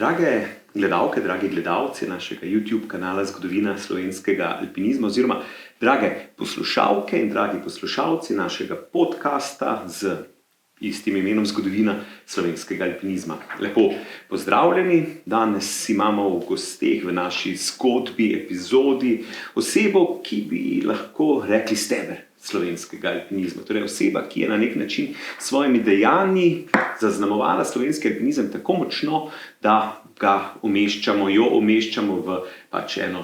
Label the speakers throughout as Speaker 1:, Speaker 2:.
Speaker 1: Drage gledalke, dragi gledalci našega YouTube kanala Zgodovina slovenskega alpinizma oziroma drage poslušalke in dragi poslušalci našega podcasta z istim imenom Zgodovina slovenskega alpinizma. Lepo pozdravljeni, danes imamo v gosteh v naši zgodbi, epizodi osebo, ki bi lahko rekli steber slovenskega alpinizma. Torej oseba, ki je na nek način s svojimi dejanji zaznamovala slovenski alpinizem tako močno, da jo umeščamo v eno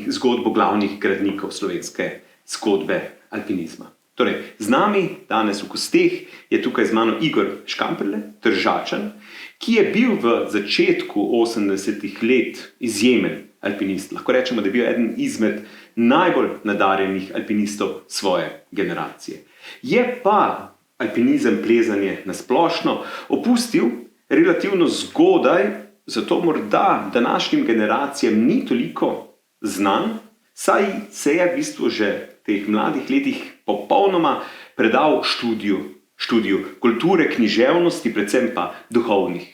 Speaker 1: zgodbo glavnih gradnikov slovenske zgodbe alpinizma. Torej, z nami danes v gosteh je tukaj z mano Igor Škamperle, Tržačan, ki je bil v začetku 80-ih let izjemen alpinist. Lahko rečemo, da je bil eden izmed najbolj nadarjenih alpinistov svoje generacije. Je pa alpinizem, plezanje na splošno opustil relativno zgodaj, zato morda današnjim generacijam ni toliko znan, saj se je v bistvu že v teh mladih letih popolnoma predal študiju kulture, književnosti, predvsem pa duhovnih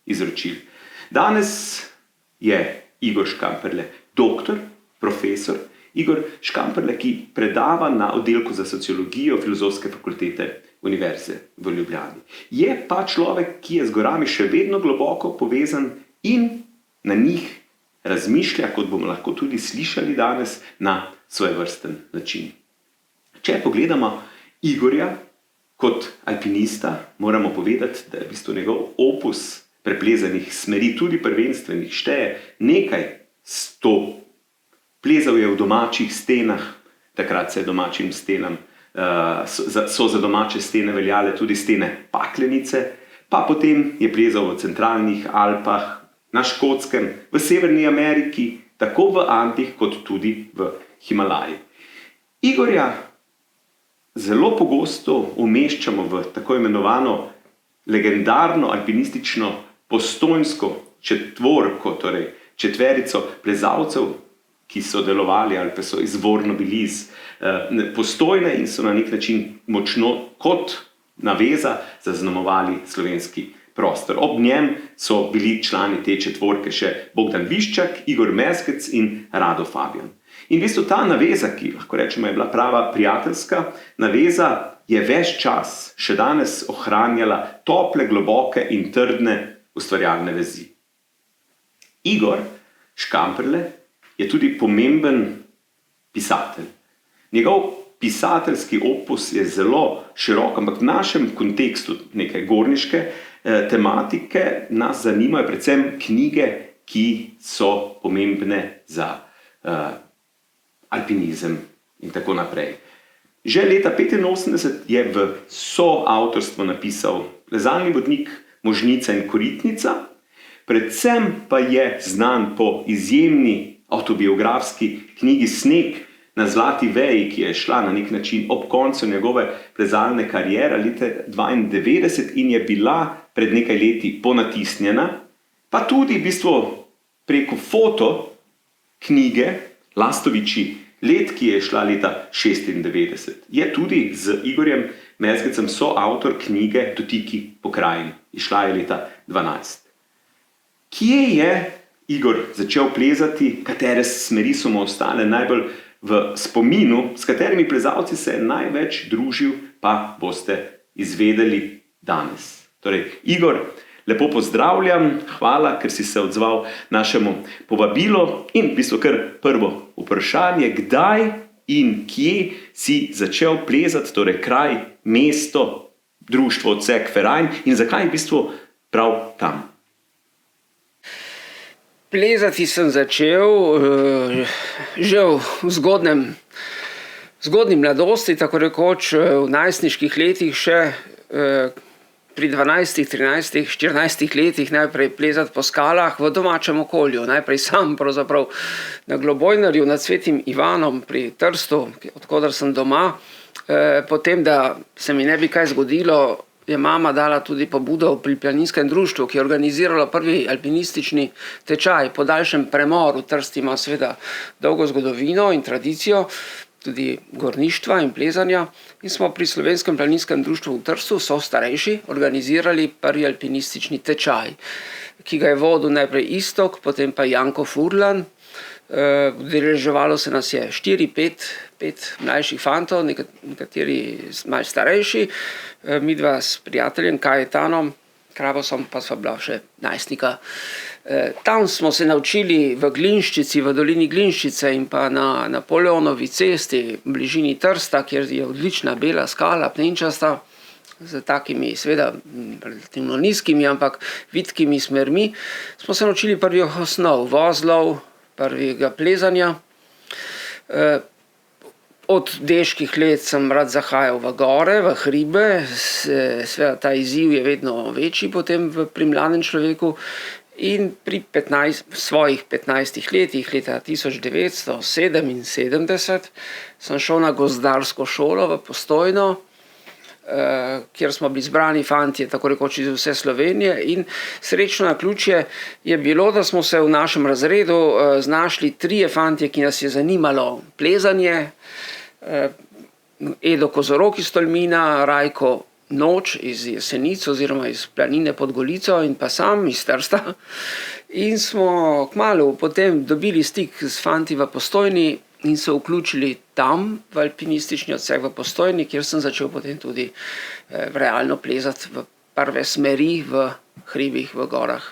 Speaker 1: izročil. Danes je Igor Škamperle doktor, profesor, Igor Škamperle, ki predava na oddelku za sociologijo Filozofske fakultete Univerze v Ljubljani. Je pa človek, ki je z gorami še vedno globoko povezan in na njih razmišlja, kot bomo lahko tudi slišali danes, na svojevrsten način. Če pogledamo Igorja kot alpinista, moramo povedati, da je v bistvu njegov opus preplezanih smeri, tudi prvenstvenih, šteje nekaj 100. Plezal je v domačih stenah, takrat se je domačim stenam, so za domače stene veljale tudi stene Paklenice, pa potem je plezal v centralnih Alpah, na Škotskem, v Severni Ameriki, tako v Andih kot tudi v Himalaji. Igorja zelo pogosto umeščamo v tako imenovano legendarno alpinistično postojnsko četvorko, torej četverico plezalcev, ki so delovali ali pa so izvorno bili iz Postojne in so na nek način močno kot naveza zaznamovali slovenski prostor. Ob njem so bili člani te četvorke še Bogdan Viščak, Igor Meskec in Rado Fabijan. In v bistvu ta naveza, ki lahko rečemo je bila prava prijateljska naveza, je ves čas še danes ohranjala tople, globoke in trdne ustvarjalne vezi. Igor Škamperle je tudi pomemben pisatelj. Njegov pisateljski opus je zelo širok, ampak v našem kontekstu neke gorniške tematike nas zanimajo predvsem knjige, ki so pomembne za alpinizem in tako naprej. Že leta 1985 je v soavtorstvo napisal Plezalni vodnik Možnica in Koritnica, predvsem pa je znan po izjemni avtobiografski knjigi Sneg na zlati veji, ki je šla na nek način ob koncu njegove plezalne kariere leta 1992 in je bila pred nekaj leti ponatisnjena, pa tudi v bistvu preko foto knjige Lastovičji let, ki je šla leta 1996. Je tudi z Igorjem Meskecem soavtor knjige Dotiki pokrajin. Išla je leta 2012. Kje je Igor začel plezati, katere smeri so mu ostale najbolj v spominu, s katerimi plezalci se je največ družil, pa boste izvedeli danes. Torej, Igor, lepo pozdravljam, hvala, ker si se odzval našemu povabilu in v bistvu kar prvo vprašanje, kdaj in kje si začel plezati, torej kraj, mesto, društvo Odsek Ferajn in zakaj v bistvu prav tam?
Speaker 2: Plezati sem začel že v zgodnji mladosti, tako rekoč v najstniških letih, še pri 12, 13, 14 letih najprej plezati po skalah v domačem okolju. Najprej sam pravzaprav na Globojnarju nad Svetim Ivanom pri Trstu, odkoder sem doma. Potem, da se mi ne bi kaj zgodilo, je mama dala tudi pobudo pri planinskem društvu, ki je organiziralo prvi alpinistični tečaj po daljšem premoru. Trst ima seveda dolgo zgodovino in tradicijo, tudi gorništva in plezanja. In smo pri Slovenskem planinskem društvu v Trstu, so starejši, organizirali prvi alpinistični tečaj. ki ga je vodil najprej Iztok, potem pa Janko Furlan. Udeleževalo se nas je 4-5 mlajših fantov, nekateri malo starejši, midva s prijateljem Kajetanom Kravosom pa sva bila še najstnika. Tam smo se naučili v Glinščici, v dolini Glinščice in pa na Napoleonovi cesti v bližini Trsta, kjer je odlična bela skala, pnenčasta, z takimi, seveda, relativno nizkimi, ampak vitkimi smermi, smo se naučili prvih osnov, vozlov, prvega plezanja. Od deških let sem rad zahajal v gore, v hribe, seveda ta izziv je vedno večji potem pri mladem človeku in pri svojih 15 letih, leta 1977, sem šel na gozdarsko šolo v Postojno, kjer smo bili zbrani fantje, tako rekoč iz vse Slovenije in srečno naključje je bilo, da smo se v našem razredu znašli 3 fantje, ki nas je zanimalo plezanje, Edo Kozorok iz Tolmina, Rajko Noč iz Jesenic oziroma iz Planine pod Golico in pa sam iz Trsta. In smo kmalu potem dobili stik s fanti v Postojni in se vključili tam v alpinistični odsek v Postojni, kjer sem začel potem tudi realno plezati v prve smeri v hribih, v gorah.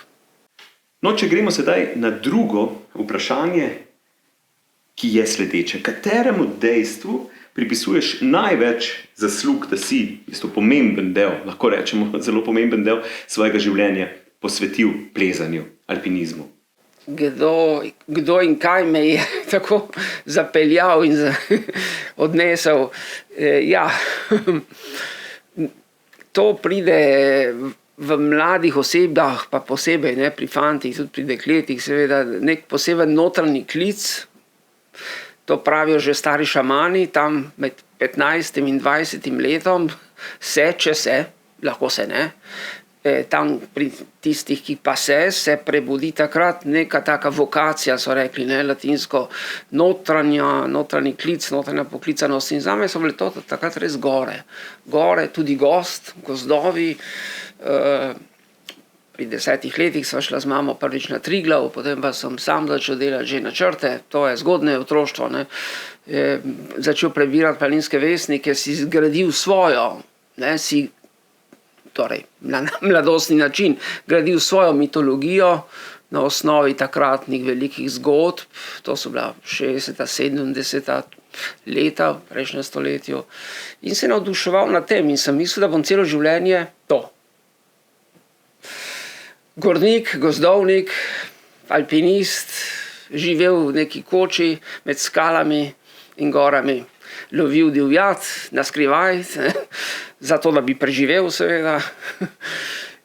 Speaker 1: No, če gremo sedaj na drugo vprašanje, ki je sledeče. Kateremu dejstvu pripisuješ največ zaslug, da si pomemben del, lahko rečemo zelo pomemben del svojega življenja posvetil plezanju, alpinizmu?
Speaker 2: Kdo in kaj me je tako zapeljal in odnesel. Ja, to pride v mladih osebah, pa posebej pri fantih, tudi pri dekletih, seveda nek poseben notranji klic. To pravijo že stari šamani, tam med 15 in 20 letom če se, lahko se ne, tam pri tistih, ki pa se prebudi takrat neka taka vokacija, so rekli, latinsko, notranji klic, notranja poklicanost in zame so bile to takrat res gore. Gore, tudi gozdovi. Pri 10 letih sva šla z mamo prvič na Triglav, potem pa sem sam začel delati že načrte, to je zgodnje otroštvo, začel prebirati planinske vestnike, si zgradil svojo, torej na mladostni način, gradil svojo mitologijo na osnovi takratnih velikih zgodb, to so bila 60., 70. leta v prejšnjem stoletju in se navduševal nad tem in sem mislil, da bom celo življenje to. Gornik, gozdovnik, alpinist, živel v neki koči med skalami in gorami, lovil divjad na skrivaj, zato da bi preživel seveda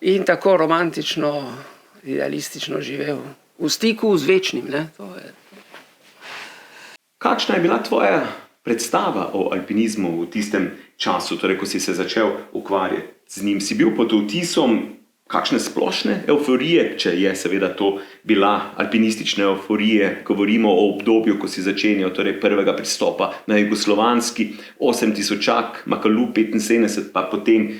Speaker 2: in tako romantično, idealistično živel, v stiku z večnim.
Speaker 1: Kakšna je bila tvoja predstava o alpinizmu v tistem času, torej ko si se začel ukvarjati z njim? Si bil pod vtisom kakšne splošne evforije, če je seveda to bila alpinistična euforija, ko govorimo o obdobju, ko si začenjal, torej prvega pristopa na jugoslovanski 8000-ak, Makalu 75, pa potem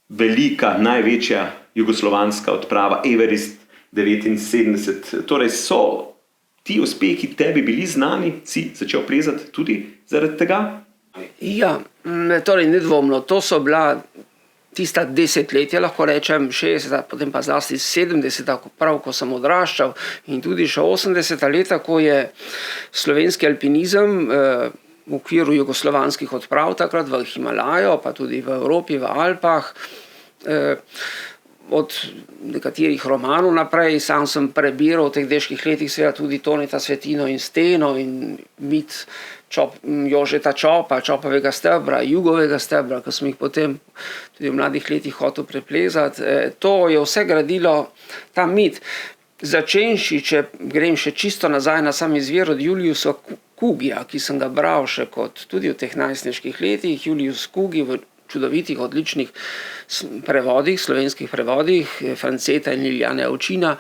Speaker 1: velika, največja jugoslovanska odprava Everest 79. Torej so ti uspehi tebi bili znani, si začel plezati tudi zaradi tega?
Speaker 2: Ja, torej nedvomno, to so bila tista desetletja, lahko rečem, 60, potem pa zlasti 70, prav ko sem odraščal in tudi še 80 leta, ko je slovenski alpinizem v okviru jugoslovanskih odprav takrat v Himalajo, pa tudi v Evropi, v Alpah, od nekaterih romanov naprej, sam sem prebiral v teh deških letih seveda tudi Toneta Svetino in Steno in mit Jožeta Čopa, Čopovega stebra, Jugovega stebra, ko sem jih potem tudi v mladih letih hotel preplezati. To je vse gradilo ta mit. Začenši, če grem še čisto nazaj na sam izvir od Juliusa Kugija, ki sem ga bral še kot tudi v teh najstniških letih, Julius Kugi v čudovitih, odličnih prevodih, slovenskih prevodih, Franceta in Liljane Avčina.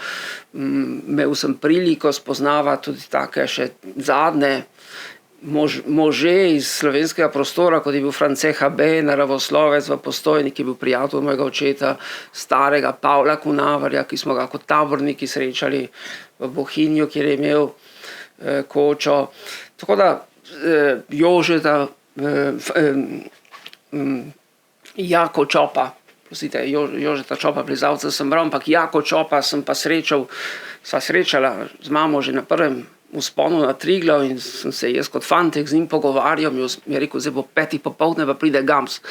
Speaker 2: Imel sem priliko spoznavati tudi take še zadnje može iz slovenskega prostora, kot je bil France HB, naravoslovec v Postojni, ki je bil prijatelj mojega očeta, starega Pavla Kunaverja, ki smo ga kot taborniki srečali v Bohinju, kjer je imel kočo. Tako da Jožeta, Jako Čopa, prosite, Jožeta Čopa plezalca sem bral, ampak Jako Čopa sem pa sva srečala z mamo že na prvem vzponu na Triglav in sem se jaz kot fantek z njim pogovarjal, mi je rekel, zdaj bo 5. popoldne pa pride Gams.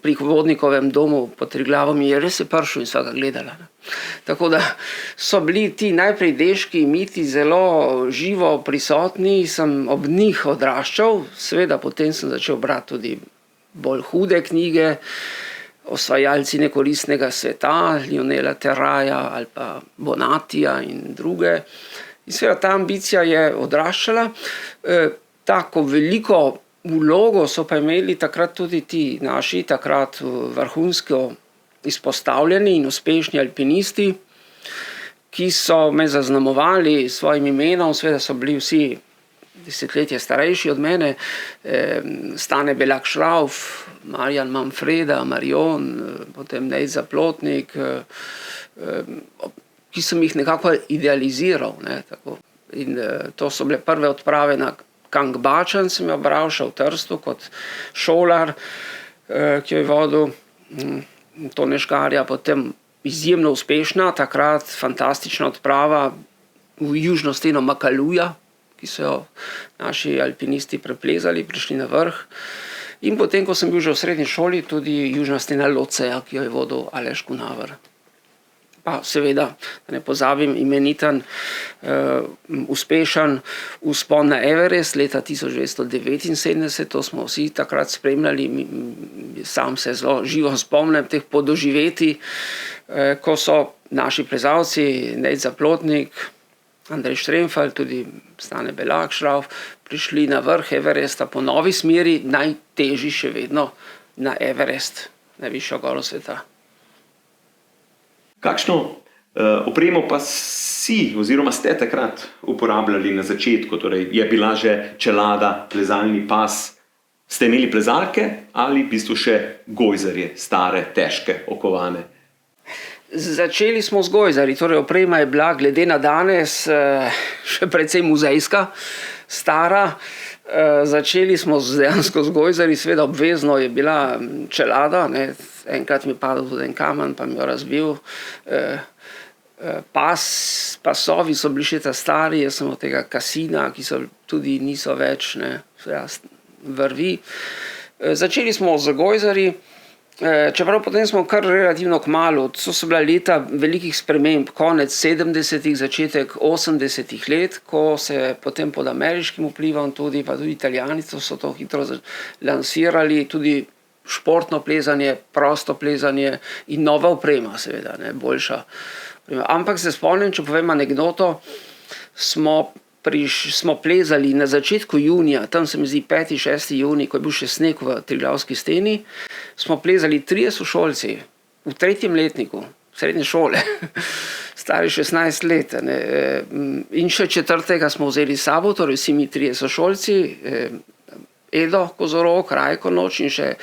Speaker 2: Pri Vodnikovem domu pod Triglavom je res prišel in sva ga gledala. Tako da so bili ti najprej deški miti zelo živo prisotni, sem ob njih odraščal, seveda potem sem začel brati tudi bolj hude knjige, Osvajalci nekoristnega sveta, Lionela Terraja ali pa Bonatija in druge. In seveda ta ambicija je odraščala. Tako veliko vlogo so pa imeli takrat tudi ti naši, takrat vrhunsko izpostavljeni in uspešni alpinisti, ki so me zaznamovali s svojim imenom, seveda so bili vsi desetletje starejši od mene, Stane Belak Šrauf, Marjan Manfreda, Marion, potem Nej Zaplotnik, ki sem jih nekako idealiziral. Ne, tako. In to so bile prve odprave na Kang Bačan, sem jo bral še v Trstu kot šolar, ki jo je vodil Tone Škarja, potem izjemno uspešna, takrat fantastična odprava v južno steno Makaluja, ki so jo naši alpinisti preplezali, prišli na vrh. In potem, ko sem bil že v srednji šoli, tudi južna stena Loceja, ki jo je vodil Aleš Kunaver. Pa seveda, da ne pozabim, imeniten, uspešen vzpon na Everest leta 1979, to smo vsi takrat spremljali, sam se zelo živo spomnim teh podoživetij, ko so naši plezalci, Nej Zaplotnik, Andrej Štremfelj, tudi Stane Belak Šrauf, prišli na vrh Everesta po novi smeri, najtežji še vedno na Everest, najvišjo goro sveta.
Speaker 1: Kakšno opremo pa si oziroma ste takrat uporabljali na začetku? Torej, je bila že čelada, plezalni pas? Ste imeli plezalke ali v bistvu še gojzarje, stare, težke, okovane?
Speaker 2: Začeli smo z gojzarji, torej oprema je bila glede na danes še precej muzejska, stara. Začeli smo dejansko z gojzarji, seveda obvezno je bila čelada, ne. Enkrat mi je padel tudi en kamen, pa mi jo razbil. Pasovi so bili še ta stari, jaz sem od tega Kasina, ki so tudi niso več, ne, vrvi. Začeli smo z gojzarji, čeprav potem smo kar relativno kmalu, to so bila leta velikih sprememb, konec 70-ih, začetek 80-ih let, ko se potem pod ameriškim vplivom tudi, pa tudi Italijani so to hitro lansirali, tudi športno plezanje, prosto plezanje in nova oprema, seveda, ne, boljša. Ampak se spomnim, če povem anekdoto, smo plezali na začetku junija, tam se mi zdi 5. 6. junij, ko je bil še sneg v Triglavski steni, smo plezali 3 sošolci v 3. letniku srednje šole, stari 16 let. Ne. In še 4. smo vzeli s sabo, torej vsi mi 3 sošolci, Edo Kozorog, Rajko Noč in še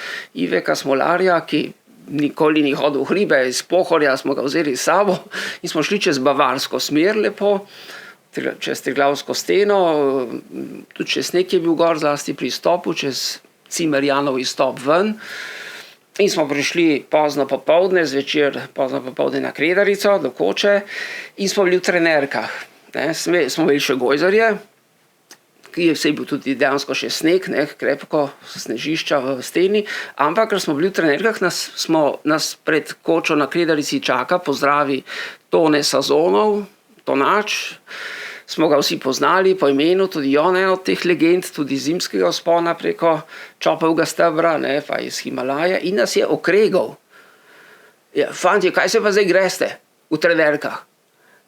Speaker 2: Iveka Smolarja, ki nikoli ni hodil v hribe, iz Pohorja smo ga vzeli s sabo in smo šli čez bavarsko smer lepo, čez Triglavsko steno, tudi čez sneg je bil gor, zlasti pri izstopu, čez Cimerjanov izstop ven. In smo prišli pozno popoldne, zvečer pozno popoldne na Kredarico, do koče in smo bili v trenerkah. Ne, smo imeli še gojzarje, ki je vsej bil tudi dejansko še sneg, ne, krepko snežišča v steni, ampak ker smo bili v trenerkah, nas pred kočo na Kredarici čaka, pozdravi Tone Sazonov, Tonač, smo ga vsi poznali po imenu, tudi on je od teh legend, tudi zimskega vzpona preko Čopovega stebra, ne, pa iz Himalaje, in nas je okregal. Ja, fantje, kaj se pa zdaj greste v trenerkah?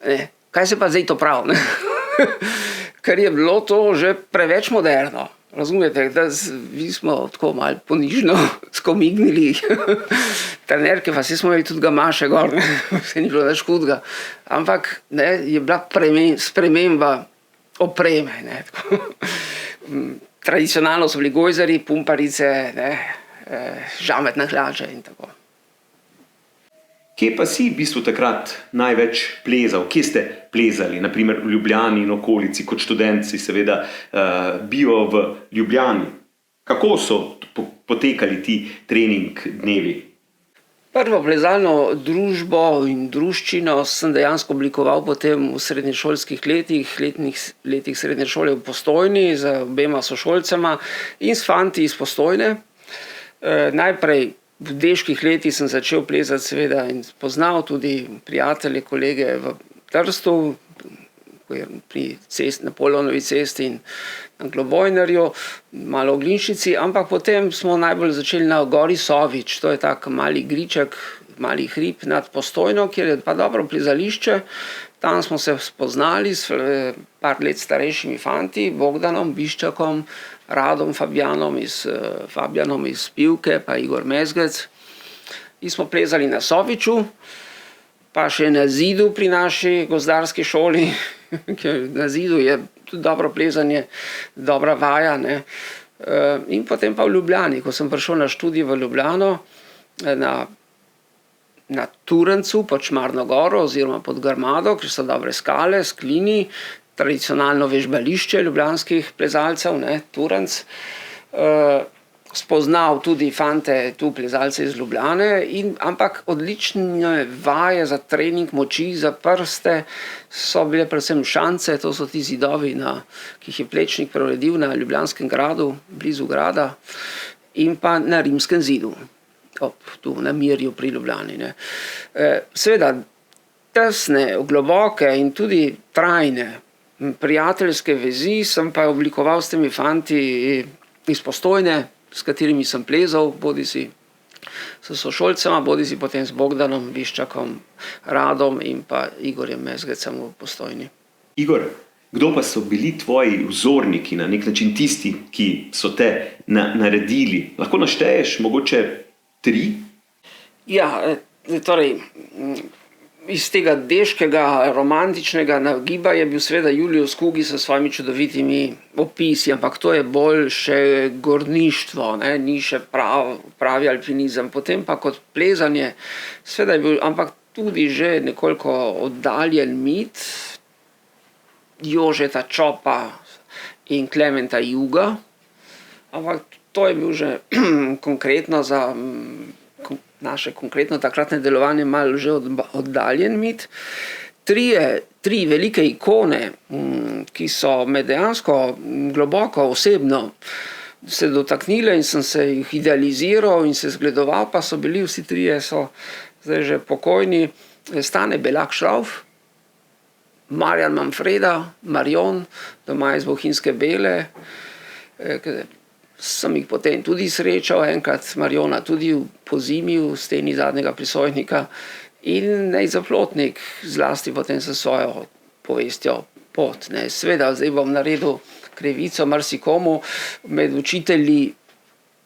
Speaker 2: Ne, kaj se pa zdaj to prav? Ne? Ker je bilo to že preveč moderno. Razumete, da mi smo tako malo ponižno skomignili. Trenerke, pa saj smo imeli tudi gamaše gor, ne, se ni bilo več hudega. Ampak ne, je bila sprememba opreme. Ne, Tradicionalno so bili gojzarji, pumparice, žametne hlače in tako.
Speaker 1: Kje pa si v bistvu takrat največ plezal? Kje ste plezali? Naprimer v Ljubljani in okolici, kot študent si seveda bival v Ljubljani. Kako so potekali ti trening dnevi?
Speaker 2: Prvo plezalno družbo in druščino sem dejansko oblikoval potem v srednješolskih letih srednje šole v Postojni z obema sošolcema in s fanti iz Postojne. Najprej v deških letih sem začel plezati seveda in poznal tudi prijatelje, kolege v Trstu, pri Napoleonovi cesti in na Globojnerju, malo v Glinščici, ampak potem smo najbolj začeli na gori Sovič, to je tak mali griček, mali hrib nad Postojno, kjer je pa dobro plezališče. Tam smo se spoznali s par let starejšimi fanti, Bogdanom, Biščakom, Radom Fabjanom iz Pivke, pa Igor Mezgec. In smo plezali na Soviču, pa še na Zidu pri naši gozdarski šoli, ker na Zidu je tudi dobro plezanje, dobra vaja, ne. In potem pa v Ljubljani, ko sem prišel na študij v Ljubljano, na Turencu pod Šmarno goro oziroma pod Grmado, kjer so dobre skale, sklini, tradicionalno vežbališče ljubljanskih plezalcev, ne, Turenc. Spoznal tudi fante, tu plezalce iz Ljubljane, ampak odlične vaje za trening moči, za prste so bile predvsem Šance, to so ti zidovi, ki jih je Plečnik preuredil na Ljubljanskem gradu, blizu grada, in pa na Rimskem zidu, tu na Mirju pri Ljubljani, ne. Seveda, tesne, globoke in tudi trajne prijateljske vezi sem pa oblikoval s temi fanti iz Postojne, s katerimi sem plezal, bodisi s sošolcema, bodisi potem z Bogdanom, Biščakom, Radom in pa Igorjem Mezgecem v Postojni.
Speaker 1: Igor, kdo pa so bili tvoji vzorniki, na nek način tisti, ki so te naredili? Lahko našteješ mogoče 3?
Speaker 2: Ja, torej, iz tega deškega, romantičnega nagiba je bil seveda Julius Kugi s svojimi čudovitimi opisi, ampak to je bolj še gorništvo, ne, ni še pravi alpinizem. Potem pa kot plezanje, seveda je bil, ampak tudi že nekoliko oddaljen mit Jožeta Čopa in Klementa Juga, ampak to je bil že konkretno za naše konkretno takratne delovanje malo že oddaljen mit. Tri velike ikone, ki so me dejansko globoko osebno se dotaknile in sem se jih idealiziral in se zgledoval, pa so bili vsi trije, so zdaj že pokojni, Stane Belak Šrauf, Marjan Manfreda, Marion, doma iz Bohinjske Bele, sem jih potem tudi srečal, enkrat Marjona tudi pozimi v steni Zadnjega prisojnika in Nej Zaplotnik, zlasti potem s svojo povestjo Pot. Ne. Sveda, zdaj bom naredil krivico marsikomu, med učitelji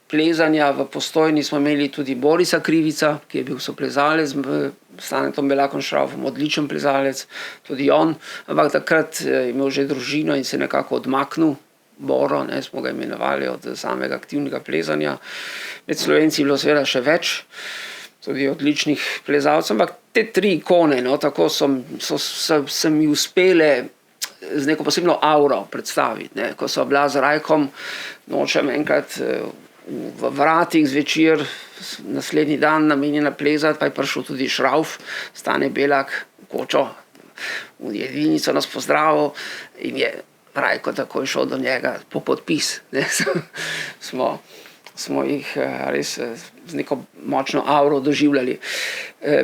Speaker 2: plezanja v Postojni smo imeli tudi Borisa Krivica, ki je bil soplezalec s Stanetom Belakom Šraufom, odličen plezalec, tudi on, ampak takrat je imel že družino in se nekako odmaknil. Boro, ne, smo ga imenovali od samega aktivnega plezanja. Med Slovenci je bilo seveda še več, tudi odličnih plezalcev, ampak te 3 ikone, no, tako so mi uspele z neko posebno auro predstaviti, ne. Ko so bila z Rajkom nočem enkrat v Vratih zvečer, naslednji dan namenjena plezati, pa je prišel tudi Šrauf, Stane Belak, v kočo, v jedilnico nas pozdravil in je Rajko takoj šel do njega po podpis. Ne. Smo jih res z neko močno auro doživljali.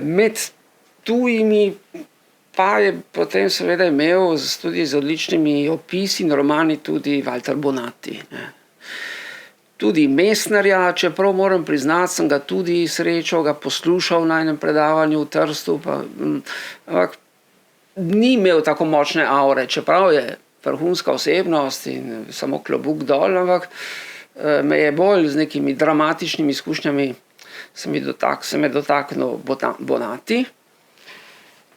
Speaker 2: Med tujimi pa je potem seveda imel tudi z odličnimi opisi in romani tudi Walter Bonatti. Ne. Tudi Mestnerja, čeprav moram priznati, sem ga tudi srečal, ga poslušal na enem predavanju v Trstu, ampak ni imel tako močne aure, čeprav je vrhunska osebnost in samo klobuk dol, ampak me je bolj z nekimi dramatičnimi izkušnjami se me dotaknil Bonatti.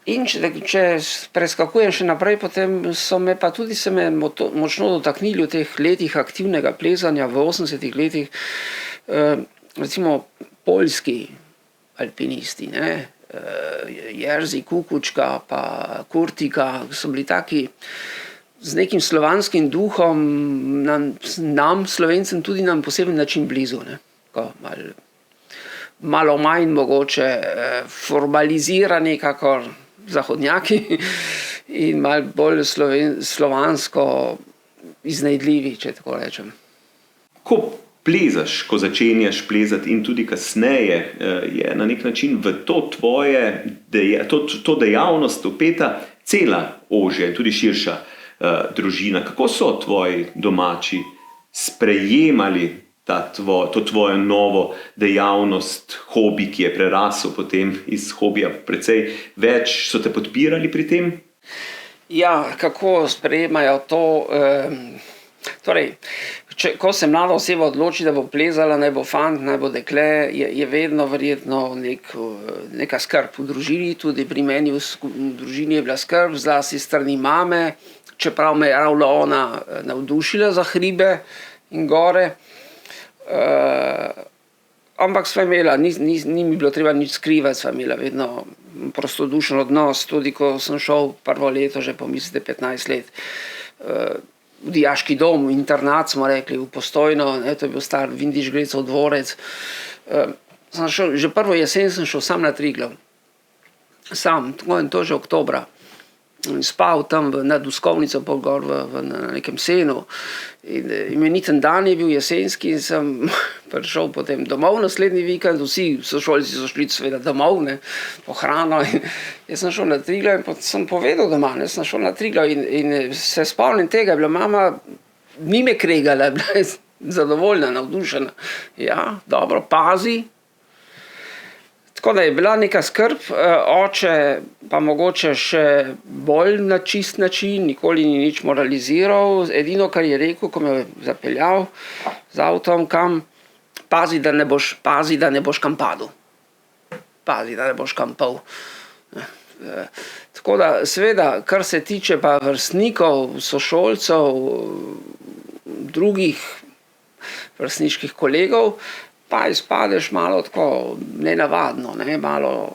Speaker 2: In če preskakujem še naprej, potem so me pa tudi močno dotaknili v teh letih aktivnega plezanja v 80-ih letih, recimo poljski alpinisti, ne? Jerzy Kukučka pa Kurtika, so bili taki z nekim slovanskim duhom, nam Slovencem tudi na poseben način blizu, ne? Malo manj mogoče formalizirani kakor zahodnjaki in malo bolj slovansko iznajdljivi, če tako rečem.
Speaker 1: Ko plezaš, ko začenjaš plezati in tudi kasneje, je na nek način v to to dejavnost vpeta cela ožja in tudi širša družina. Kako so tvoji domači sprejemali to tvojo novo dejavnost, hobi, ki je prerasel potem iz hobija precej več, so te podpirali pri tem?
Speaker 2: Ja, kako sprejemajo to? Torej, ko se mlada oseba odloči, da bo plezala, naj bo fant, naj bo dekle, je vedno verjetno neka skrb v družini, tudi pri meni v družini je bila skrb, zlasti strani mame, čeprav me je ravno ona navdušila za hribe in gore. Ampak sva imela, ni mi bilo treba nič skrivati, sva imela vedno prostodušen odnos, tudi ko sem šel prvo leto, že pomislite 15 let, v dijaški dom, v internat smo rekli, v Postojno, to je bil star Vindišgrecov dvorec. Že prvo jesen sem šel sam na Triglav, sam, to že oktobra. Spal tam nad Uskovnico, pol gor na nekem senu. Imeniten dan je bil jesenski in sem prišel potem domov naslednji vikend, vsi sošolci so šli seveda domov, ne, po hrano. Jaz sem šel na Triglav in sem povedal doma, sem šel na Triglav in se spomnim tega, je bila mama, ni me kregala, je bila zadovoljna, navdušena. Ja, dobro, pazi. Tako da je bila neka skrb, oče pa mogoče še bolj na čist način, nikoli ni nič moraliziral, edino, kar je rekel, ko me je zapeljal z avtom kam, pazi, da ne boš kam padel. Pazi, da ne boš kam pol. Tako da, seveda, kar se tiče pa vrstnikov, sošolcev, drugih vrstniških kolegov, pa izpadeš malo tako nenavadno, ne, malo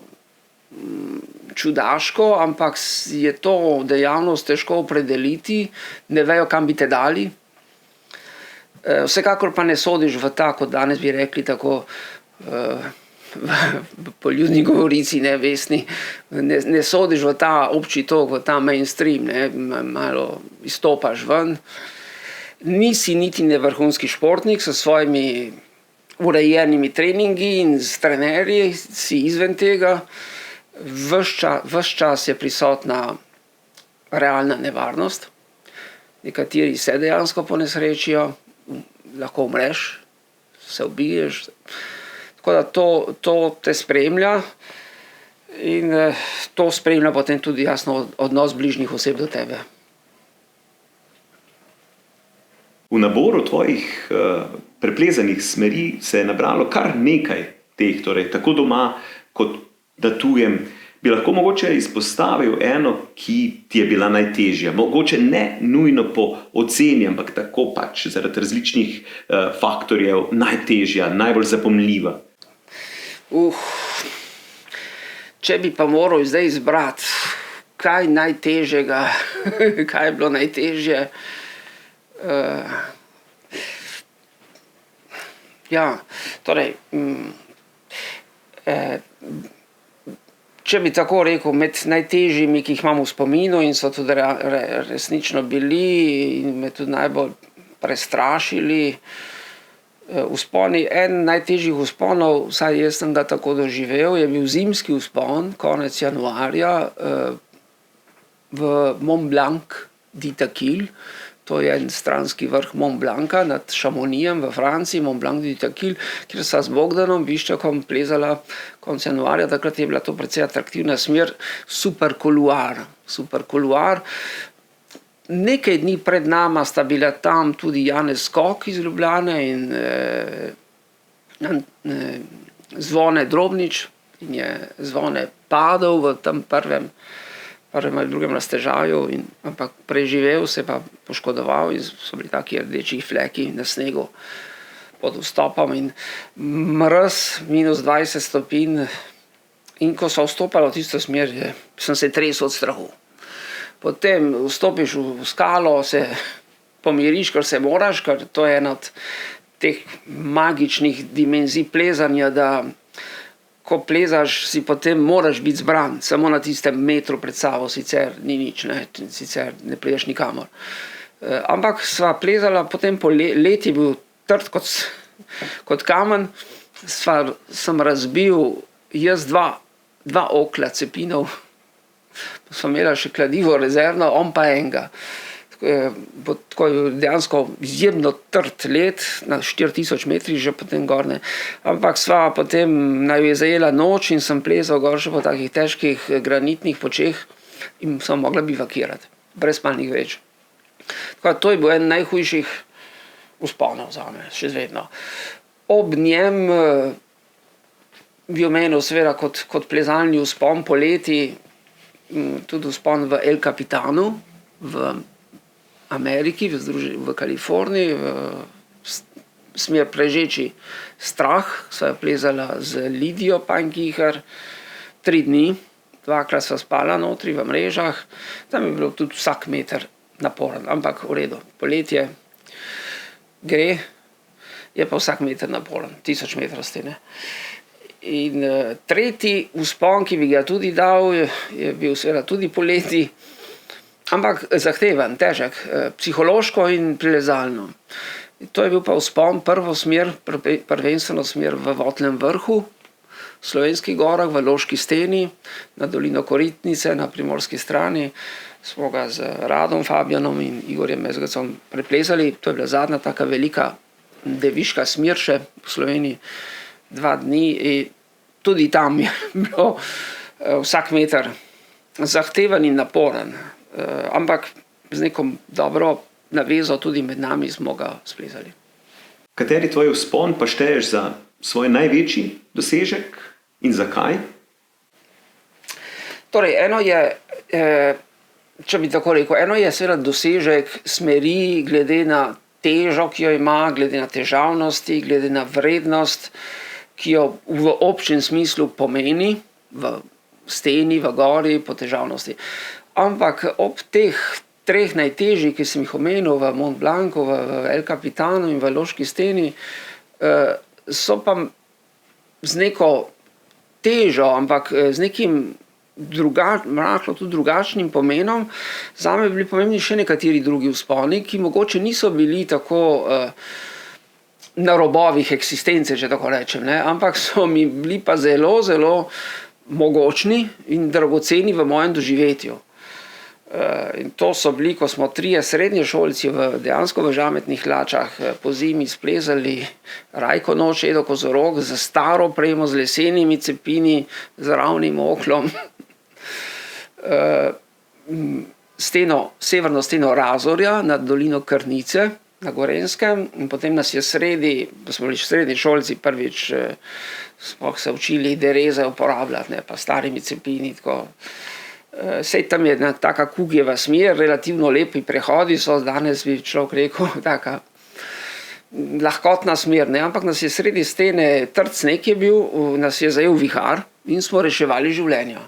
Speaker 2: čudaško, ampak je to dejavnost težko opredeliti, ne vejo, kam bi te dali. Vsekakor pa ne sodiš v ta, kot danes bi rekli, tako po ljudni govorici, ne vesni, ne sodiš v ta obči tok, v ta mainstream, ne, malo izstopaš ven. Nisi niti ne vrhunski športnik s svojimi urejenimi treningi in s trenerji, si izven tega, ves čas je prisotna realna nevarnost, nekateri se dejansko ponesrečijo, lahko umreš, se ubiješ, tako da to te spremlja in to spremlja potem tudi jasno odnos bližnjih oseb do tebe.
Speaker 1: V naboru tvojih preplezanih smeri se je nabralo kar nekaj teh, torej tako doma kot da tujem. Bi lahko mogoče izpostavil eno, ki ti je bila najtežja, mogoče ne nujno po oceni, ampak tako pač zaradi različnih faktorjev najtežja, najbolj zapomljiva.
Speaker 2: Če bi pa moral zdaj izbrati, kaj najtežjega, kaj je bilo najtežje, ja, torej, če bi tako rekel, med najtežjimi, ki jih imam v spominu in so tudi resnično bili in me tudi najbolj prestrašili vzponi, en najtežjih vzponov, vsaj jaz sem ga tako doživel, je bil zimski vzpon, konec januarja, v Mont Blanc d'Itaquil. To je en stranski vrh Mont Blanca nad Chamonixem v Franciji, Mont Blanc d'Itaquil, kjer sta z Bogdanom Biščakom plezala konec januarja, takrat je bila to precej atraktivna smer, super koluar. Nekaj dni pred nama sta bila tam tudi Janez Skok iz Ljubljane in Zvone Drobnič, in je Zvone padel v tem prvem ali drugem raztežaju, ampak preživel, se pa poškodoval in so bili taki rdeči fleki na snegu pod vstopom in mraz, minus 20 stopinj. In ko so vstopali v tisto smer, sem se tresel od strahu. Potem vstopiš v skalo, se pomiriš, ker se moraš, ker to je ena od teh magičnih dimenzij plezanja, da ko plezaš, si potem moraš biti zbran, samo na tistem metru pred sabo, sicer ni nič, sicer ne prideš nikamor. Ampak sva plezala, potem po leti bil trd kot kamen, sem razbil jaz dva okla cepinov, pa sva imela še kladivo rezervno, on pa enega. Tako je dejansko izjemno trd led, na 4000 metrih že potem gorne. Ampak sva potem naju je zajela noč in sem plezal gor še po takih težkih granitnih počeh in sem mogla bivakirati, brez spalnih vreč. Tako to je bil en najhujših vzponov zame, še vedno. Ob njem bi omenil seveda kot plezalni vzpon poleti, tudi vzpon v El Capitanu, v Ameriki, v Kaliforniji, v smer Prežeči strah, sva plezala z Lidijo Pankiher 3 dni, 2-krat sva spala notri v mrežah, tam je bilo tudi vsak meter naporen, ampak v redu, poletje gre, je pa vsak meter naporen, 1000 metrov stene. In tretji vzpon, ki bi ga tudi dal, je bil seveda tudi poleti, ampak zahteven, težek, psihološko in plezalno. To je bil pa vzpon prvenstveno smer v Votlem vrhu, v Slovenskih gorah, v Loški steni, na dolino Koritnice, na primorski strani. Smo ga z Radom Fabijanom in Igorjem Mezgacom preplezali. To je bila zadnja taka velika deviška smer še v Sloveniji, 2 dni. In tudi tam je bilo vsak meter zahteven in naporen. Ampak z neko dobro navezo tudi med nami smo ga splezali.
Speaker 1: Kateri tvoj vzpon pa šteješ za svoj največji dosežek in zakaj?
Speaker 2: Torej, eno je, če bi tako rekel, eno je seveda dosežek smeri glede na težo, ki jo ima, glede na težavnosti, glede na vrednost, ki jo v občem smislu pomeni, v steni, v gori, po težavnosti. Ampak ob teh 3 najtežjih, ki sem jih omenil, v Mont Blancu, v El Capitanu in v Loški steni, so pa z neko težo, ampak z nekim tudi drugačnim pomenom, zame bili pomembni še nekateri drugi vzponi, ki mogoče niso bili tako na robovih eksistence, če tako rečem, ampak so mi bili pa zelo, zelo mogočni in dragoceni v mojem doživetju. In to so bili, ko smo 3 srednješolci dejansko v žametnih hlačah po zimi splezali Rajko noč, Edo Kozorog, z staro opremo, z lesenimi cepini, z ravnim oklom, severno steno Razorja nad dolino Krnice na Gorenjskem, in potem nas je smo bili srednješolci prvič, sploh se učili dereze uporabljati, pa starimi cepini, tako. Sej tam je ena taka Kugijeva smer, relativno lepi prehodi so, danes bi človek rekel, taka lahkotna smer, ampak nas je sredi stene, trd sneg je bil, nas je zajel vihar in smo reševali življenja.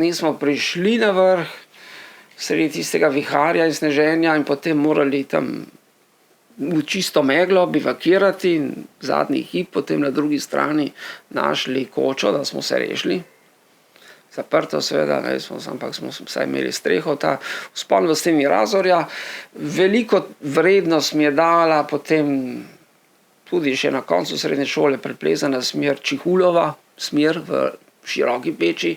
Speaker 2: In smo prišli na vrh, sredi tistega viharja in sneženja in potem morali tam v čisto meglo bivakirati in zadnji hip potem na drugi strani našli kočo, da smo se rešili. Zaprto seveda, ampak smo vsaj imeli streho. Ta vzpon v steni Razorja veliko vrednost mi je dala potem tudi še na koncu srednje šole preplezana smer Čihulova, smer v Široki Peči,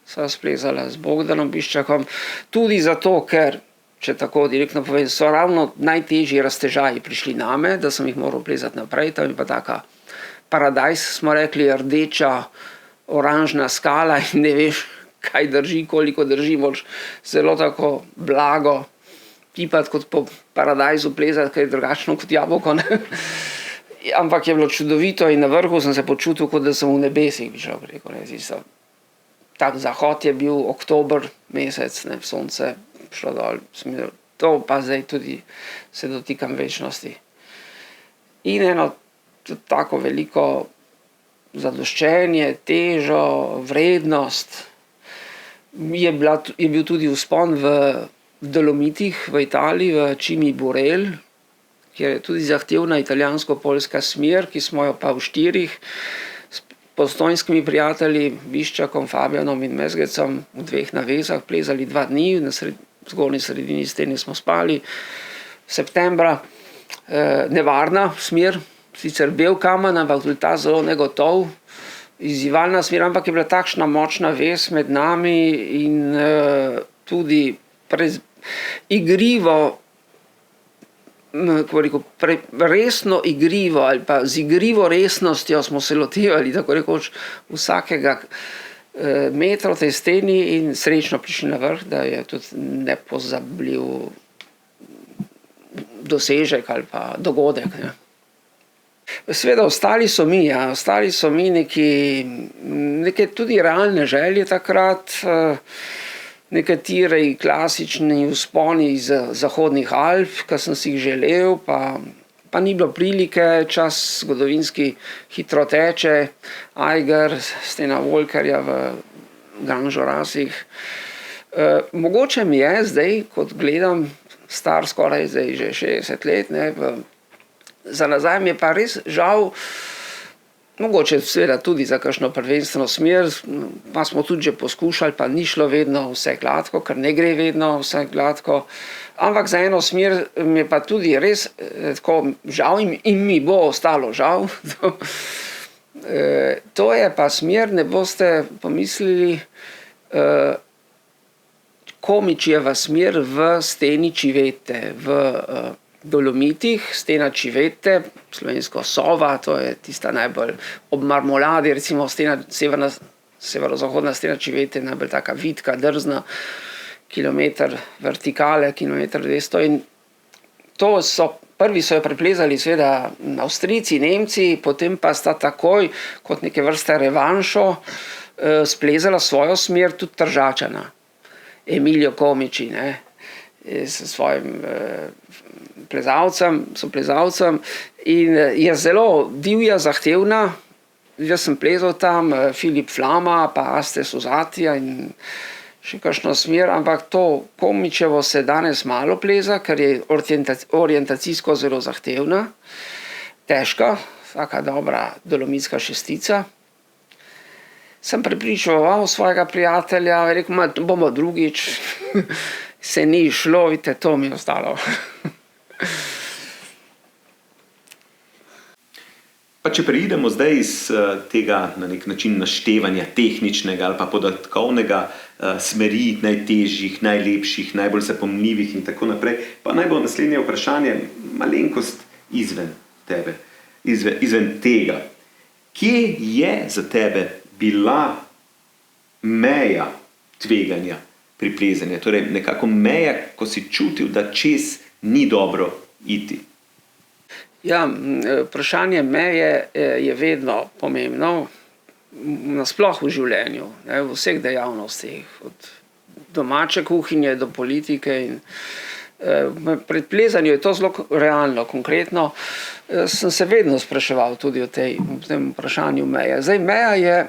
Speaker 2: sva splezala z Bogdanom Biščakom, tudi zato, ker, če tako direktno povem, so ravno najtežji raztežaji prišli name, da sem jih moral plezati naprej, tam je pa taka paradajz, smo rekli, rdeča, oranžna skala in ne veš, kaj drži, koliko drži, moraš zelo tako blago tipati kot po paradajzu plezati, kaj je drugačno kot jabolko. ampak je bilo čudovito in na vrhu sem se počutil, kot da sem v nebesih, bi šel rekel. Tak zahod je bil oktober mesec, ne, sonce šlo dol. To pa zdaj tudi se dotikam večnosti. In eno tudi tako veliko zadoščenje, težo, vrednost. Je bil tudi vzpon v Dolomitih v Italiji, v Cimi Burel, kjer je tudi zahtevna italijansko-poljska smer, ki smo jo pa v 4 s postojnskimi prijatelji, Biščakom, Fabijanom in Mezgecom v 2 navezah plezali 2 dni, na zgornji sredini stene smo spali. Septembra, nevarna smer, sicer bel kamen, ampak tudi ta zelo negotov, izzivalna smer, ampak je bila takšna močna vez med nami in tudi igrivo, resno igrivo ali pa z igrivo resnostjo smo se lotevali, tako rekoč, vsakega metra v tej steni in srečno prišli na vrh, da je tudi nepozabljiv dosežek ali pa dogodek. Ne. Seveda ostali so mi neke tudi realne želje takrat, nekateri klasični vzponi iz zahodnih Alp, ki sem si jih želel, pa ni bilo prilike, čas zgodovinski hitro teče, Eiger, stena Volkerja v Grand Jurassih. Mogoče mi je zdaj, kot gledam, star skoraj zdaj že 60 let, ne, za nazaj mi je pa res žal, mogoče seveda tudi za kakšno prvenstveno smer, pa smo tudi že poskušali, pa ni šlo vedno vse gladko, ker ne gre vedno vse gladko, ampak za eno smer mi je pa tudi res tako žal in mi bo ostalo žal. To je pa smer, ne boste pomislili, Komičjeva smer v steni Civete, v Dolomitih, stena Civete, slovensko Sova, to je tista najbolj ob marmoladi, recimo severozahodna stena Civete, najbolj taka vitka, drzna, kilometer vertikale, kilometer 200 in to prvi so jo preplezali seveda Avstrijci, Nemci, potem pa sta takoj kot neke vrste revanšo splezala svojo smer tudi Tržačana, Emilio Comici, ne, s svojim soplezalcem in je zelo divja, zahtevna. Jaz sem plezal tam, Filip Flama, pa Aste Suzatija in še kakšno smer, ampak to Comičevo se danes malo pleza, ker je orientacijsko zelo zahtevna, težka, vsaka dobra dolomitska šestica. Sem prepričeval svojega prijatelja, rekel, bomo drugič, se ni šlo, vidite, to mi je ostalo.
Speaker 1: Pa če preidemo zdaj iz tega na nek način naštevanja tehničnega ali pa podatkovnega smeri najtežjih, najlepših, najbolj zapomljivih in tako naprej, pa naj bo naslednje vprašanje malenkost izven tebe, izven tega. Kje je za tebe bila meja tveganja pri plezanju? Torej nekako meja, ko si čutil, da čez ni dobro iti.
Speaker 2: Ja, vprašanje meje je vedno pomembno, nasploh v življenju, ne, v vseh dejavnostih, od domače kuhinje do politike in pri plezanju je to zelo realno, konkretno. Sem se vedno spraševal tudi o tem vprašanju meje. Zdaj, meja je,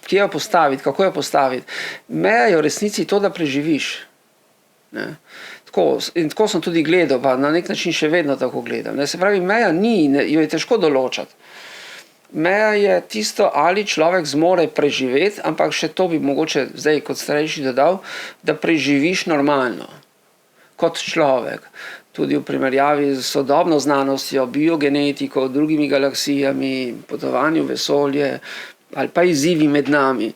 Speaker 2: kje jo postaviti, kako jo postaviti. Meja je v resnici to, da preživiš. Ne. In tako sem tudi gledal, pa na nek način še vedno tako gledam. Ne. Se pravi, meja ni, jo je težko določati. Meja je tisto, ali človek zmore preživeti, ampak še to bi mogoče zdaj kot starejši dodal, da preživiš normalno. Kot človek, tudi v primerjavi z sodobno znanostjo, biogenetiko, drugimi galaksijami, potovanju v vesolje ali pa izzivi med nami.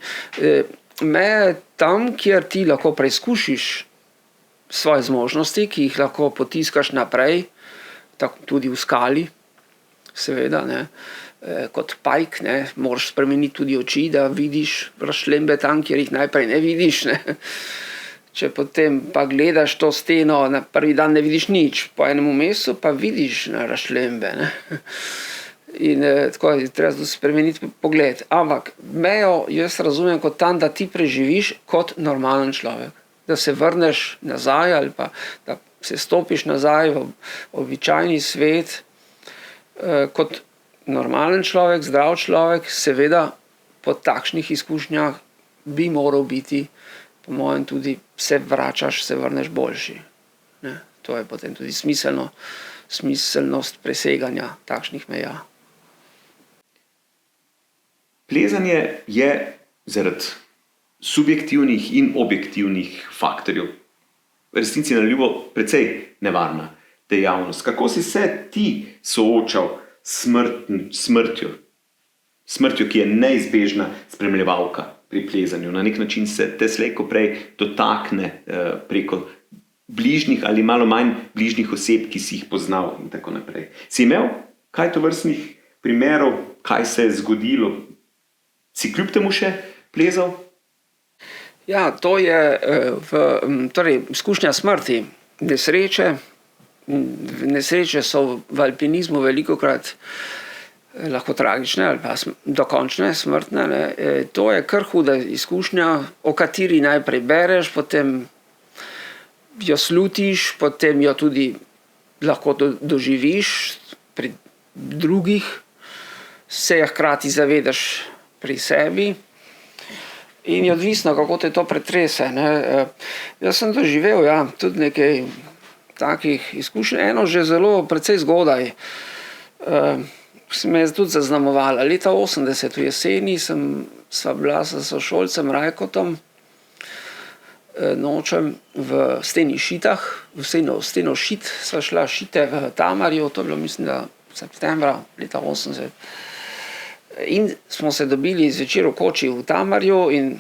Speaker 2: Meja je tam, kjer ti lahko preizkušiš svoje zmožnosti, ki jih lahko potiskaš naprej, tako tudi v skali, seveda, ne. Kot pajk, ne, moraš spremeniti tudi oči, da vidiš razšlembe tam, kjer jih najprej ne vidiš, ne. Če potem pa gledaš to steno, na prvi dan ne vidiš nič, po enem mesecu pa vidiš razšlembe, ne. In tako je treba spremeniti pogled. Ampak mejo jaz razumem kot tam, da ti preživiš kot normalen človek. Da se vrneš nazaj ali pa da se stopiš nazaj v običajni svet kot normalen človek, zdrav človek, seveda po takšnih izkušnjah bi moral biti, po mojem tudi, se vračaš, se vrneš boljši. Ne? To je potem tudi smiselnost preseganja takšnih meja.
Speaker 1: Plezanje je zaradi subjektivnih in objektivnih faktorjev v resnici na ljubo precej nevarna dejavnost. Kako si se ti soočal s smrtjo, ki je neizbežna spremljevalka pri plezanju? Na nek način se te slej ko prej dotakne preko bližnjih ali malo manj bližnjih oseb, ki si jih poznal in tako naprej. Si imel kaj tovrstnih primerov, kaj se je zgodilo? Si kljub temu še plezal?
Speaker 2: Ja, to je torej, izkušnja smrti, nesreče. Nesreče so v alpinizmu velikokrat lahko tragične ali pa dokončne, smrtne. Ne. To je kar huda izkušnja, o kateri najprej bereš, potem jo slutiš, potem jo tudi lahko doživiš pri drugih, se je hkrati zavedaš pri sebi. In je odvisno, kako te to pretrese. Ne. Jaz sem doživel tudi nekaj takih izkušenj. Eno že zelo precej zgodaj. Se me je tudi zaznamovala. Leta 80 v jeseni sva bila s sošolcem Rajkotom nočem v steni Šitah, v steno Šit sva šla šite v Tamarju, to je bilo mislim, da septembra leta 80. In smo se dobili zvečer v koči v Tamarju in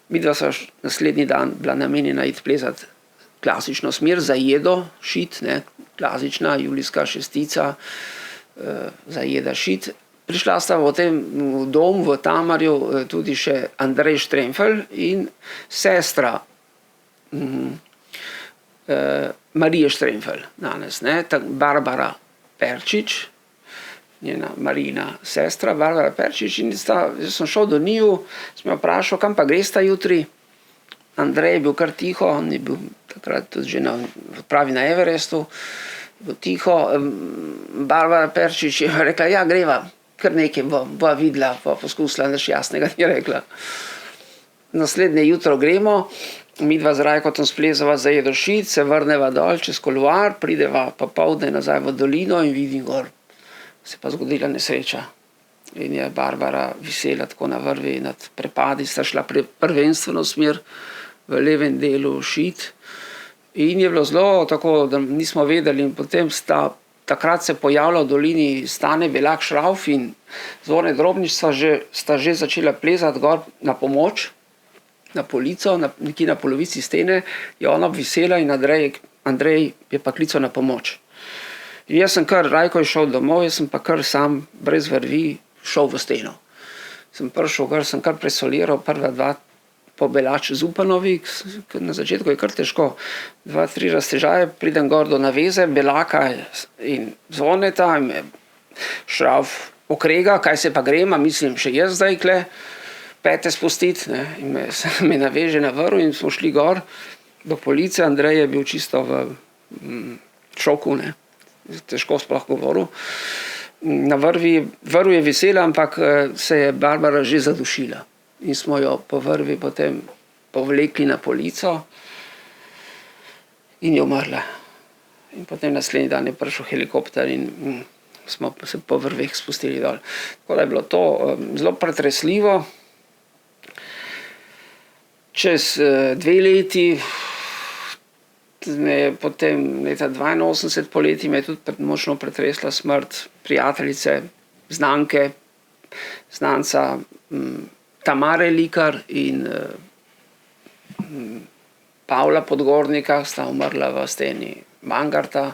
Speaker 2: midva sva naslednji dan bila namenjena iti plezati klasično smer za Jedo Šit, ne, klasična julijska šestica, Zajeda Šit. Prišla sta v tem dom v Tamarju tudi še Andrej Štremfelj in sestra Marije Štremfelj danes, ne, Barbara Perčič, njena Marijina sestra, Barbara Perčič, in jaz sem šel do njiju, sem jo vprašal, kam pa gresta jutri. Andrej je bil kar tiho, on je bil takrat tudi že pravi na Everestu, je bil tiho. Barbara Perčič je rekla, ja, greva, kar nekaj bova videla, bova poskusila, nič jasnega ni rekla. Naslednje jutro gremo, midva z Rajkotom splezava za Jedo Šit, se vrneva dol čez Koluar, prideva popoldne nazaj v dolino in vidim gor. Se pa zgodila nesreča. In je Barbara visela tako na vrvi nad prepadi, sta šla prvenstveno smer v levem delu Šit. In je bilo zelo tako, da nismo vedeli, in potem takrat se pojavila v dolini Stane Belak Šrauf in Zvone Drobnič sta že začela plezati gor na pomoč, na polico, nekje na polovici stene, je ona visela in Andrej je pa klical na pomoč. In jaz sem Rajko je šel domov, jaz sem pa kar sam, brez vrvi, šel v steno. Sem prišel gor, sem kar presoliral prva dva pobelač Zupanovi, na začetku je kar težko. 2-3 raztežaje, pridem gor do naveze, Belaka in Zvoneta, in me Šrauf okrega, kaj se pa grema, mislim, še jaz zdaj kle, pete spustiti, ne, in me naveže na vrv in smo šli gor do police. Andrej je bil čisto v šoku, ne. Težko sploh govoril. Na vrv je vesela, ampak se je Barbara že zadušila. In smo jo po vrvi potem povlekli na polico in je umrla. In potem naslednji dan je prišel helikopter in smo se po vrveh spustili dol. Tako da je bilo to zelo pretresljivo. Čez 2 leti potem leta 82 poleti me je tudi močno pretresla smrt prijateljice, znanca Tamare Likar in Pavla Podgornika, sta umrla v steni Mangarta.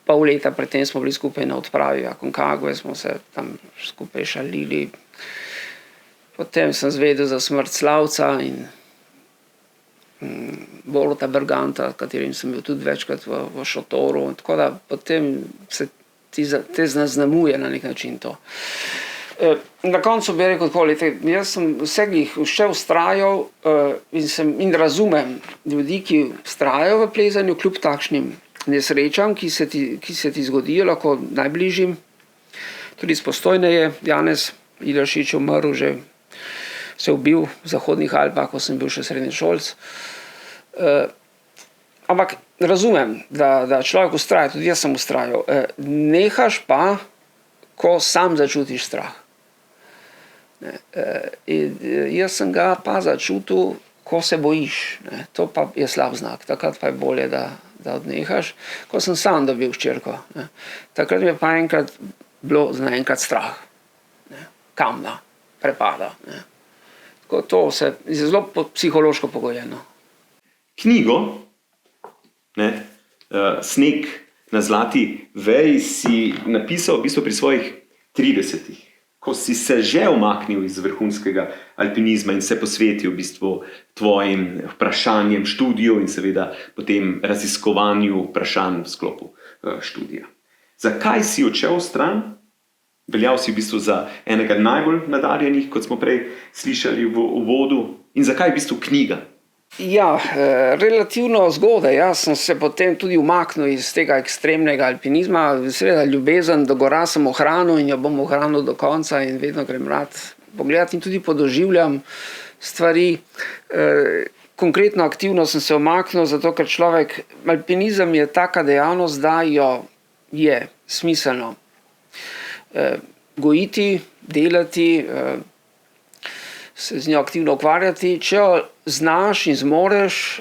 Speaker 2: Pol leta predtem smo bili skupaj na odpravi v Aconcagua, smo se tam skupaj šalili. Potem sem zvedel za smrt Slavca in Boruta Berganta, katerim sem bil tudi večkrat v šotoru. Tako da potem se te zaznamuje na nek način to. Na koncu bi rekel tako, jaz sem vseh še vztrajal in razumem ljudi, ki vztrajajo v plezanju kljub takšnim nesrečam, ki se ti zgodijo, lahko najbližjim. Tudi iz Postojne je Janez Ilešič umrl, že se ubil v Zahodnih Alpah, ko sem bil še srednješolc. Ampak razumem, da človek vztraja, tudi jaz sem vztrajal. Nehaš pa, ko sam začutiš strah. Jaz sem ga pa začutil, ko se bojiš. To pa je slab znak. Takrat pa je bolje, da odnehaš. Ko sem sam dobil hčerko. Takrat mi je pa bilo naenkrat strah. Kamna, prepada. Tako to je zelo psihološko pogojeno.
Speaker 1: Knjigo Sneg na zlati veji si napisal v bistvu pri svojih 30-ih, ko si se že umaknil iz vrhunskega alpinizma in se posvetil v bistvu tvojim vprašanjem študiju in seveda potem raziskovanju vprašanj v sklopu študija. Zakaj si odšel stran? Veljal si v bistvu za enega najbolj nadarjenih, kot smo prej slišali v uvodu. In zakaj v bistvu knjiga?
Speaker 2: Ja, relativno zgodaj. Jaz sem se potem tudi umaknil iz tega ekstremnega alpinizma. Seveda ljubezen do gora sem ohranil in jo bom ohranil do konca in vedno grem rad pogledati in tudi podoživljam stvari. Konkretno aktivno sem se umaknil, zato ker alpinizem je taka dejavnost, da jo je smiselno gojiti, delati, se z njo aktivno ukvarjati, če jo znaš in zmoreš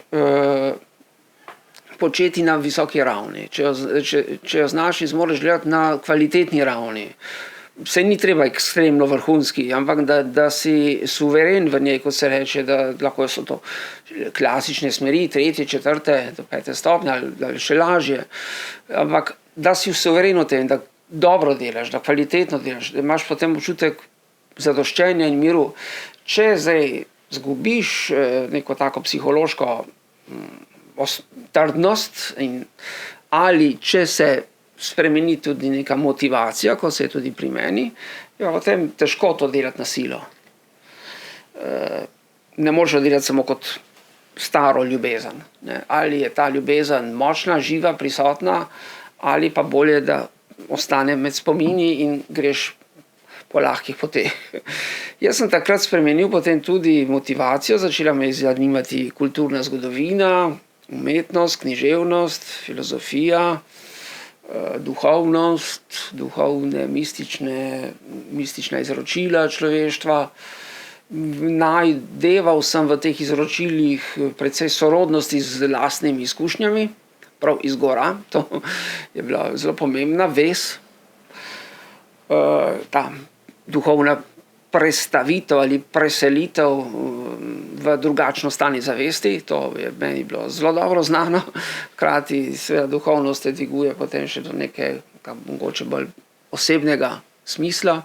Speaker 2: početi na visoki ravni, če jo znaš in zmoreš gledati na kvalitetni ravni. Se ni treba ekstremno vrhunski, ampak da si suveren v njej, kot se reče, da lahko so to klasične smeri, 3., 4. do 5. stopnje ali še lažje, ampak da si suveren v tem, da dobro delaš, da kvalitetno delaš, da imaš potem občutek zadoščenja in miru. Če zdaj zgubiš neko tako psihološko trdnost ali če se spremeni tudi neka motivacija, kot se je tudi pri meni, je potem težko to delati na silo. Ne moreš delati samo kot staro ljubezen. Ali je ta ljubezen močna, živa, prisotna, ali pa bolje, da ostane med spomini in greš po lahkih poteh. Jaz sem takrat spremenil potem tudi motivacijo, začela me zanimati kulturna zgodovina, umetnost, književnost, filozofija, duhovnost, duhovne, mistična izročila človeštva. Najdeval sem v teh izročilih precej sorodnosti z lastnimi izkušnjami, prav iz gora, to je bila zelo pomembna vez. Ta duhovna prestavitev ali preselitev v drugačno stanje zavesti, to je meni bilo zelo dobro znano, hkrati seveda duhovnost te dviguje potem še do nekega mogoče bolj osebnega smisla.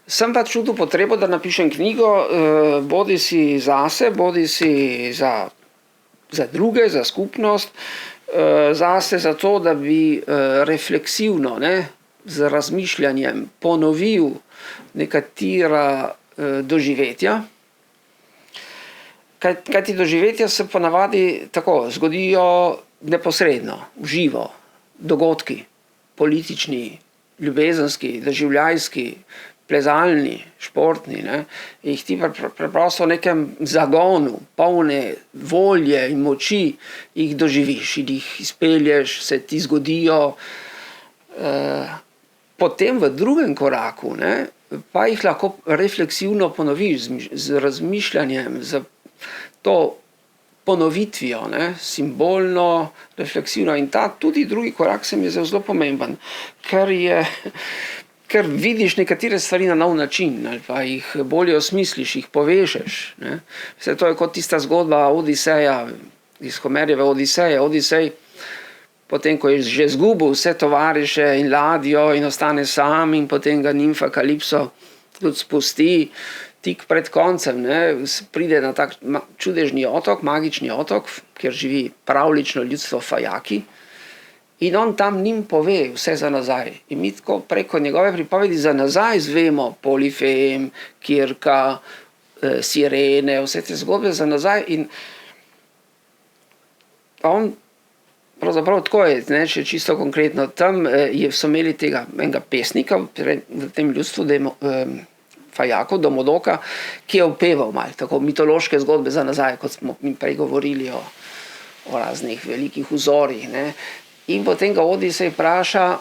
Speaker 2: Sem pa čutil potrebo, da napišem knjigo, bodisi zase, bodisi za druge, za skupnost, zase zato, da bi refleksivno, z razmišljanjem ponovil nekatera doživetja. Kajti doživetja se ponavadi tako zgodijo neposredno, v živo, dogodki, politični, ljubezenski, doživljajski, plezalni, športni, jih ti preprosto v nekem zagonu, polne volje in moči jih doživiš in jih izpelješ, se ti zgodijo. Potem v drugem koraku pa jih lahko refleksivno ponoviš z razmišljanjem, z to ponovitvijo, simbolno, refleksivno. In ta tudi drugi korak se mi je zelo pomemben, ker vidiš nekatere stvari na nov način, ali pa jih bolje osmisliš, jih povežeš. Vse to je kot tista zgodba Odiseja, iz Homerjeve Odiseje. Odisej, potem ko je že izgubil vse tovariše in ladjo in ostane sam in potem ga nimfa Kalipso tudi spusti tik pred koncem, pride na tak čudežni otok, magični otok, kjer živi pravlično ljudstvo Fajaki In on tam njim pove vse za nazaj. In mi tako preko njegove pripovedi za nazaj zvemo Polifem, Kirka, Sirene, vse te zgodbe za nazaj. In on pravzaprav tako je, ne, če čisto konkretno, tam so imeli tega enega pesnika v tem ljudstvu, Fajakov, Domodoka, ki je upeval malo tako mitološke zgodbe za nazaj, kot smo mi prej govorili o raznih velikih vzorih. Ne. In potem ga Odisej vpraša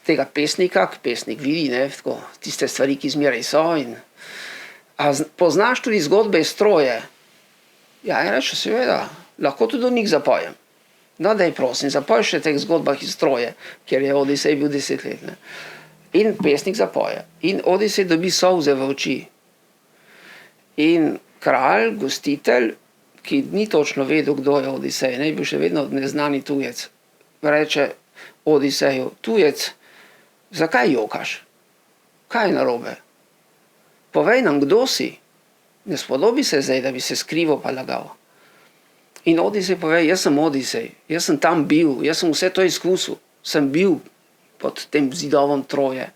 Speaker 2: tega pesnika, pesnik vidi, ne, tako, tiste stvari, ki zmeraj so. A poznaš tudi zgodbe iz Troje? Ja, in reče, seveda, lahko tudi o njih zapojem. No, daj prosim, zapoj še teh zgodbah iz Troje, kjer je Odisej bil 10 let. Ne. In pesnik zapoje. In Odisej dobi solze v oči. In kralj, gostitelj, ki ni točno vedel, kdo je Odisej, ne, bil še vedno neznani tujec, reče Odiseju, tujec, zakaj jokaš? Kaj je narobe? Povej nam, kdo si? Ne spodobi se zdaj, da bi se skrival pa lagal. In Odisej pove, jaz sem Odisej, jaz sem tam bil, jaz sem vse to izkusil, sem bil pod tem zidovom Troje.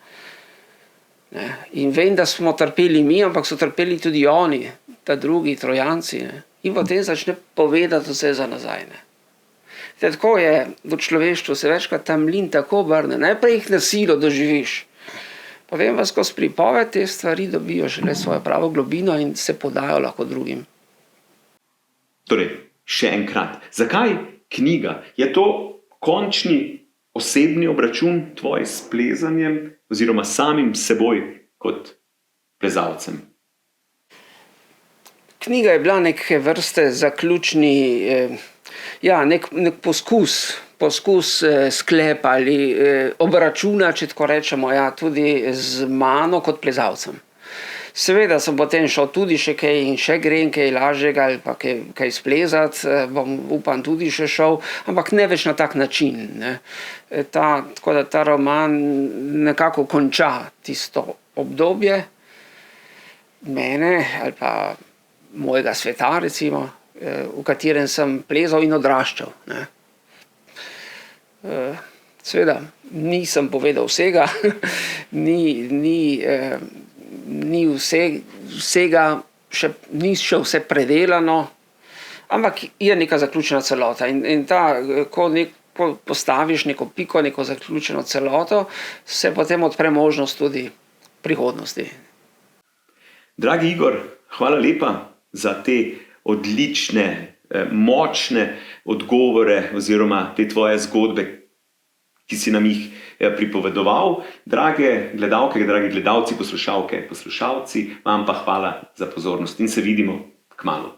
Speaker 2: Ne? In vem, da smo trpeli mi, ampak so trpeli tudi oni, ta drugi Trojanci. Ne? In potem začne povedati vse za nazaj. Ne? Tako je v človeštvu, se večkrat ta mlin tako obrne. Najprej jih na silo doživiš. Povem vas, skozi pripoved te stvari dobijo šele svojo pravo globino in se podajo lahko drugim.
Speaker 1: Torej, še enkrat, zakaj knjiga? Je to končni osebni obračun tvoj s plezanjem oziroma samim seboj kot plezalcem?
Speaker 2: Knjiga je bila neke vrste zaključni, nek poskus sklepa ali obračuna, če tako rečemo, tudi z mano kot plezalcem. Seveda sem potem šel tudi še kaj in še grem kaj lažjega ali pa kaj splezat, bom upam tudi še šel, ampak ne več na tak način. Ne. Tako da ta roman nekako konča tisto obdobje mene ali pa mojega sveta, recimo, v katerem sem plezal in odraščal. Ne. Seveda nisem povedal vsega, ni vsega, ni še vse predelano, ampak je neka zaključena celota. In ko postaviš neko piko, neko zaključeno celoto, se potem odpre možnost tudi prihodnosti.
Speaker 1: Dragi Igor, hvala lepa za te odlične, močne odgovore oziroma te tvoje zgodbe, ki si nam jih pripovedoval. Drage gledalke, dragi gledalci, poslušalke, poslušalci, vam pa hvala za pozornost in se vidimo kmalu.